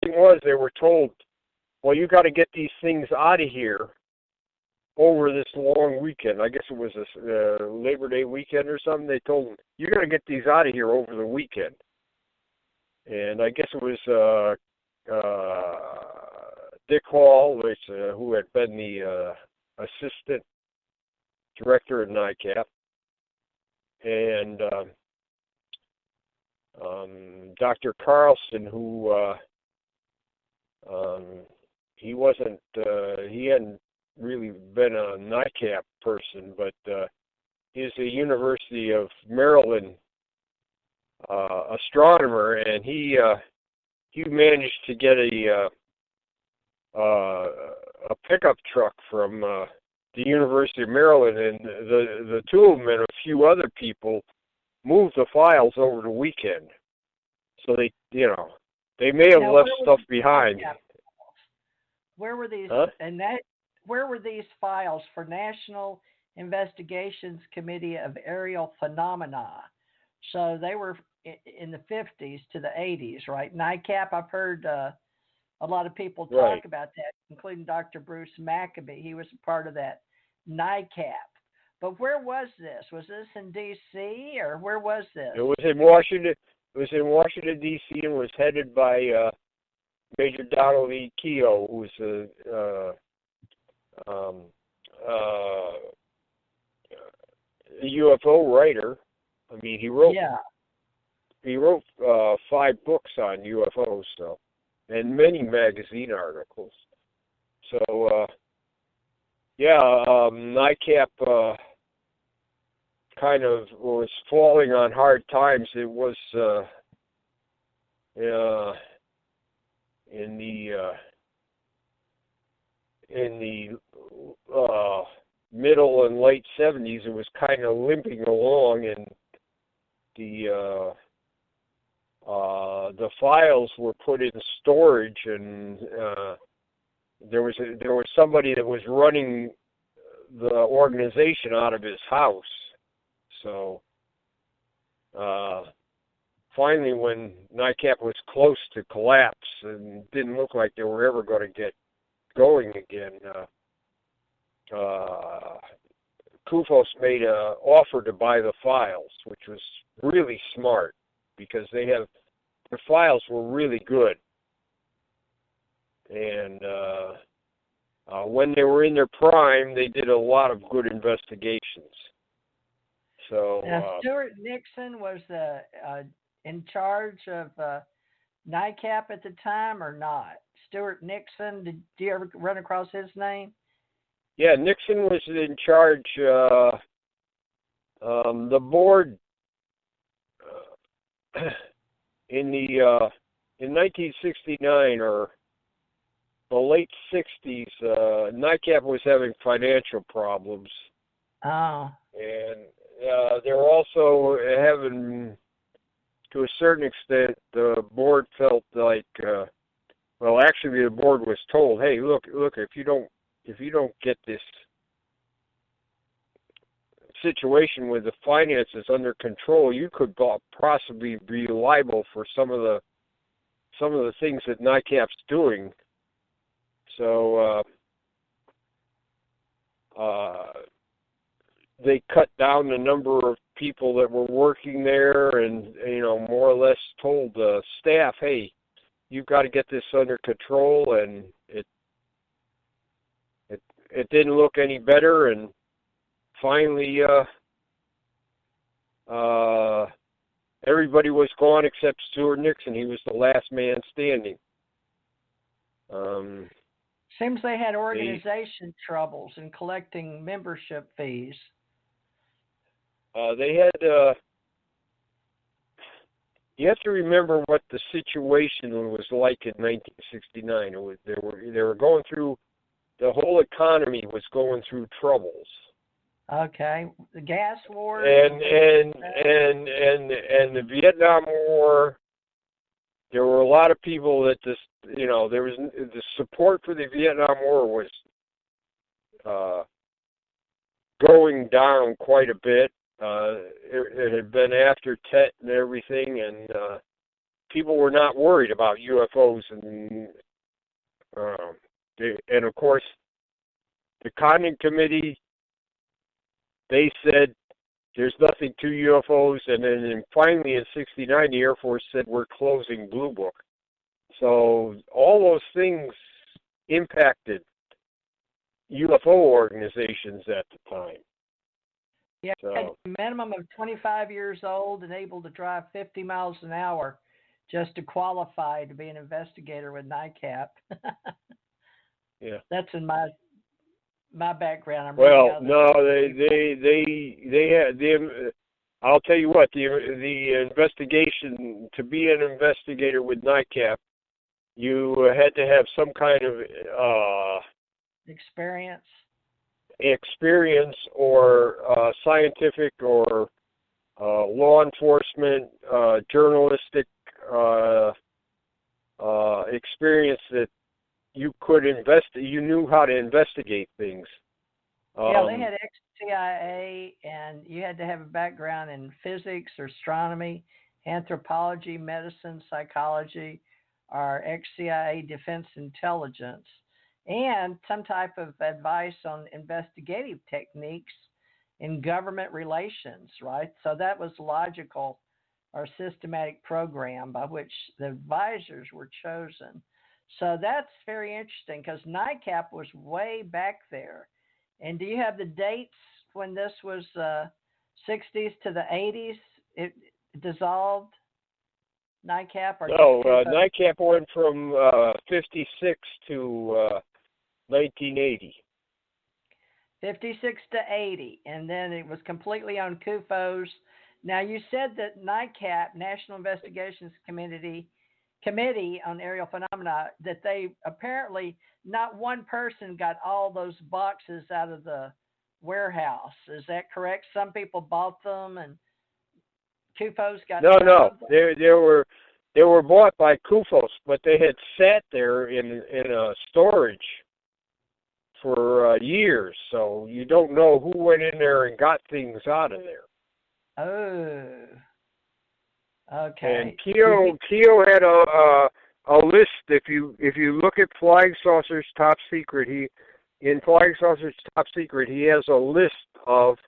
thing was, they were told, well, you got to get these things out of here over this long weekend. I guess it was a Labor Day weekend or something. They told them, you got to get these out of here over the weekend. And I guess it was Dick Hall, who had been the assistant director at NICAP, and Dr. Carlson, who he hadn't really been a NICAP person, but he's a University of Maryland astronomer, and he managed to get a pickup truck from the University of Maryland, and the two of them and a few other people moved the files over the weekend. So they may have left stuff behind. Where were these? Huh? Where were these files for National Investigations Committee of Aerial Phenomena? So they were in the 50s to the 80s, right? NICAP, I've heard a lot of people talk about that, including Dr. Bruce Maccabee. He was a part of that NICAP. But where was this? Was this in D.C. or where was this? It was in Washington. It was in Washington, D.C. and was headed by Major Donald E. Keough, who was a UFO writer. I mean, he wrote 5 books on UFOs, and many magazine articles. So, NICAP kind of was falling on hard times. It was in the middle and late 70s, it was kind of limping along, and the files were put in storage, and there was somebody that was running the organization out of his house. So finally, when NICAP was close to collapse and didn't look like they were ever going to get going again, Kufos made an offer to buy the files, which was really smart because the files were really good. And when they were in their prime, they did a lot of good investigations. So now, Stuart Nixon was in charge of NICAP at the time or not? Stuart Nixon, did you ever run across his name? Yeah, Nixon was in charge. The board in 1969 or the late 60s, NICAP was having financial problems. Oh. And they were also having, to a certain extent, the board felt like, actually the board was told, hey, look, if you don't get this situation with the finances under control, you could possibly be liable for some of the things that NICAP's doing. So they cut down the number of people that were working there, and more or less told the staff, hey, you've got to get this under control, and it didn't look any better, and finally everybody was gone except Stuart Nixon. He was the last man standing. Seems they had organization troubles in collecting membership fees. They had, you have to remember what the situation was like in 1969. They were going through, the whole economy was going through troubles. Okay, the gas war and the Vietnam War. There were a lot of people that there was the support for the Vietnam War was going down quite a bit. It had been after Tet and everything, and people were not worried about UFOs, and of course, the Condon Committee, they said there's nothing to UFOs, and then finally in '69, the Air Force said we're closing Blue Book. So all those things impacted UFO organizations at the time. Yeah, a minimum of 25 years old and able to drive 50 miles an hour just to qualify to be an investigator with NICAP. Yeah, that's in my background. Well, no, they had the. I'll tell you what, the investigation, to be an investigator with NICAP, you had to have some kind of experience or scientific or law enforcement, journalistic experience that you could you knew how to investigate things. Yeah, they had ex-CIA, and you had to have a background in physics or astronomy, anthropology, medicine, psychology, or ex-CIA defense intelligence, and some type of advice on investigative techniques in government relations, right? So that was logical or systematic program by which the advisors were chosen. So that's very interesting because NICAP was way back there. And do you have the dates when this was 60s to the 80s? It dissolved, NICAP? Or no, NICAP went from 56 to 1980. 56 to 80, and then it was completely on CUFOS. Now, you said that NICAP, National Investigations Committee on Aerial Phenomena, that they apparently, not one person got all those boxes out of the warehouse. Is that correct? Some people bought them, and CUFOS got No. They were bought by CUFOS, but they had sat there in a storage for years, so you don't know who went in there and got things out of there. Oh, okay. And Keogh had a list. If you look at Flying Saucers Top Secret, in Flying Saucers Top Secret, he has a list of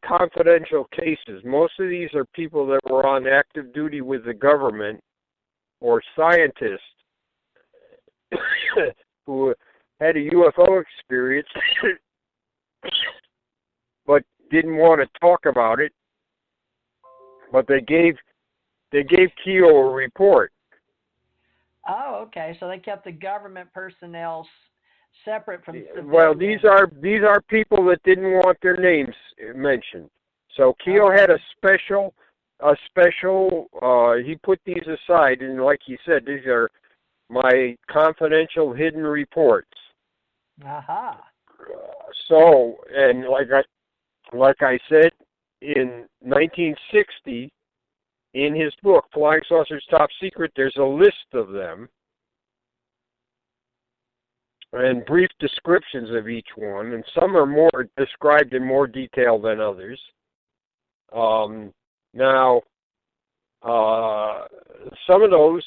confidential cases. Most of these are people that were on active duty with the government or scientists who had a UFO experience but didn't want to talk about it. But they gave Keogh a report. Oh, okay. So they kept the government personnel separate from civilians. Well, these are people that didn't want their names mentioned. So Keogh had a special. He put these aside, and like he said, these are my confidential hidden reports. Aha. So, and like I said, in 1960, in his book Flying Saucers Top Secret, there's a list of them and brief descriptions of each one, and some are more described in more detail than others. Now, some of those,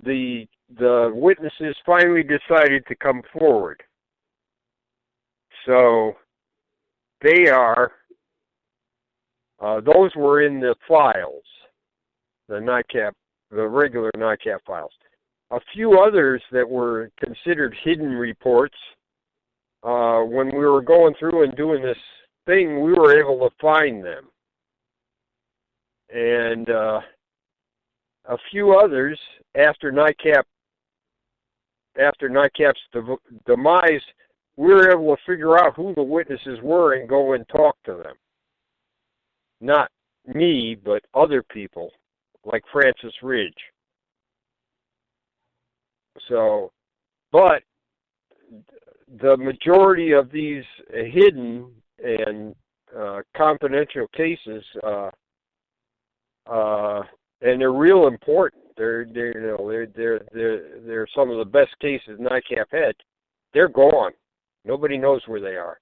the witnesses finally decided to come forward. So they are, those were in the files, the regular NICAP files. A few others that were considered hidden reports, when we were going through and doing this thing, we were able to find them. And a few others, after NICAP's demise, we were able to figure out who the witnesses were and go and talk to them. Not me, but other people, like Francis Ridge. So, but the majority of these hidden and confidential cases, and they're real important. They're some of the best cases NICAP had. They're gone. Nobody knows where they are,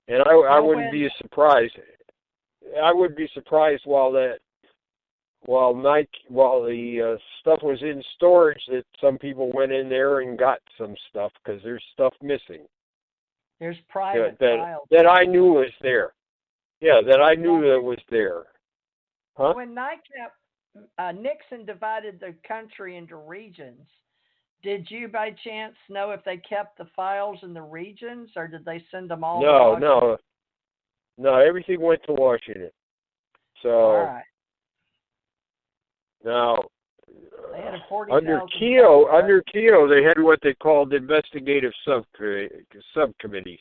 and I wouldn't be surprised. I would be surprised while while the stuff was in storage, that some people went in there and got some stuff because there's stuff missing. There's private that files. that I knew was there. Yeah, that I knew that was there. Huh? When NICAP, Nixon divided the country into regions, did you by chance know if they kept the files in the regions, or did they send them all to Washington? No, everything went to Washington. So, all right. Now, they had a under Keogh, they had what they called investigative subcommittees,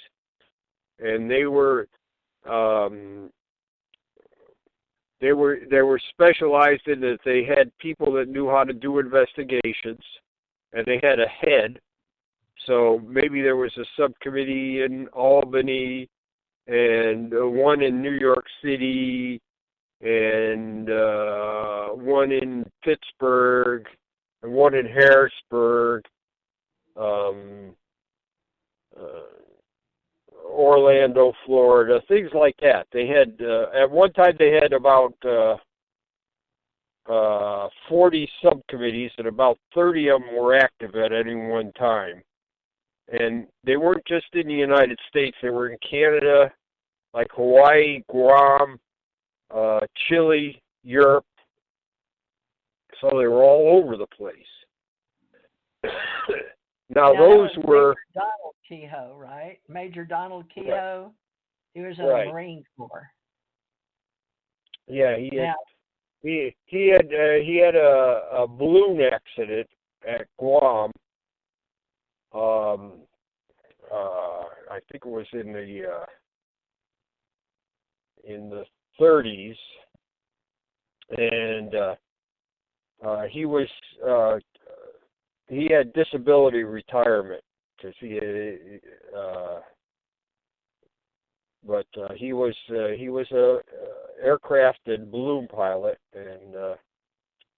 and they were specialized in that they had people that knew how to do investigations, and they had a head. So maybe there was a subcommittee in Albany, and one in New York City, and one in Pittsburgh, and one in Harrisburg, Orlando, Florida, things like that. They had, at one time they had about 40 subcommittees, and about 30 of them were active at any one time. And they weren't just in the United States, they were in Canada, like Hawaii, Guam, Chile, Europe. So they were all over the place. Now those were Major Donald Kehoe, right? Major Donald Kehoe. Right. He was in the Marine Corps. Yeah, he had a balloon accident at Guam. I think it was in the 30s, and he had disability retirement because he was a aircraft and balloon pilot, and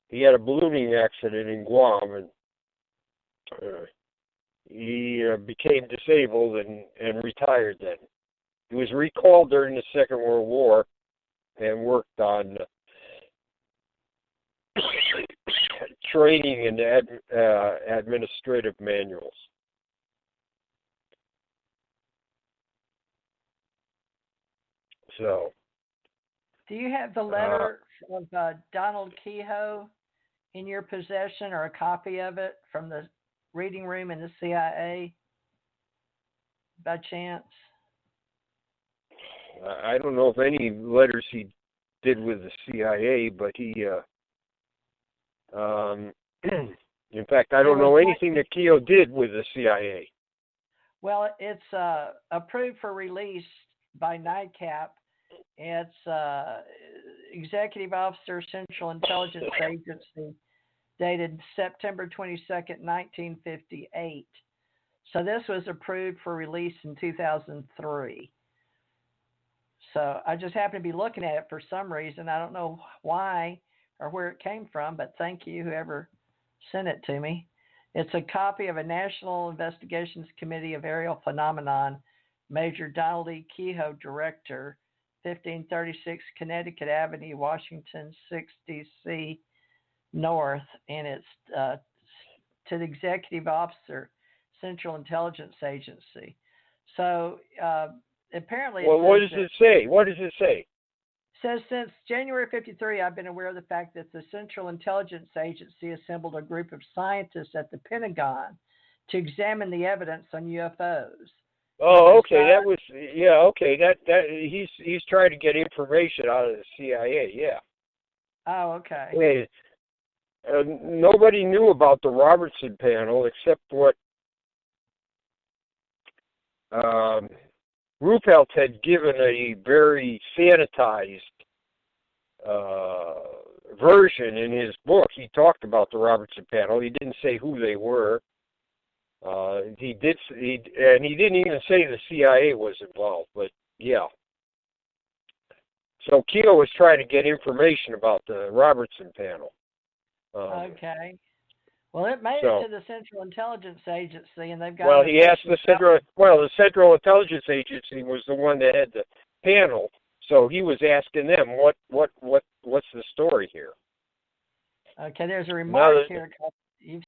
he had a ballooning accident in Guam, and he became disabled and retired then. He was recalled during the Second World War and worked on training and administrative manuals. So, do you have the letter of Donald Kehoe in your possession, or a copy of it from the reading room in the CIA, by chance? I don't know if any letters he did with the CIA, but he, in fact, I don't know anything that Keogh did with the CIA. Well, it's approved for release by NICAP. It's Executive Officer, Central Intelligence Agency, dated September 22nd, 1958. So this was approved for release in 2003. So I just happen to be looking at it for some reason. I don't know why or where it came from, but thank you, whoever sent it to me. It's a copy of a National Investigations Committee of Aerial Phenomenon, Major Donald E. Kehoe, Director, 1536 Connecticut Avenue, Washington, 60C North, and it's to the Executive Officer, Central Intelligence Agency. So apparently... Well, what does it say? What does it say? Says, since January 53, I've been aware of the fact that the Central Intelligence Agency assembled a group of scientists at the Pentagon to examine the evidence on UFOs. Oh, okay. That was, yeah, okay. That he's trying to get information out of the CIA, yeah. Oh, okay. Hey, nobody knew about the Robertson panel except what Ruppelt had given a very sanitized version in his book. He talked about the Robertson panel. He didn't say who they were. He didn't even say the CIA was involved, but yeah. So Keogh was trying to get information about the Robertson panel. Okay. Well, it made it to the Central Intelligence Agency, and they've got. Well, he asked the Central. Well, the Central Intelligence Agency was the one that had the panel, so he was asking them, what's the story here? Okay, there's a Now remark that here. You've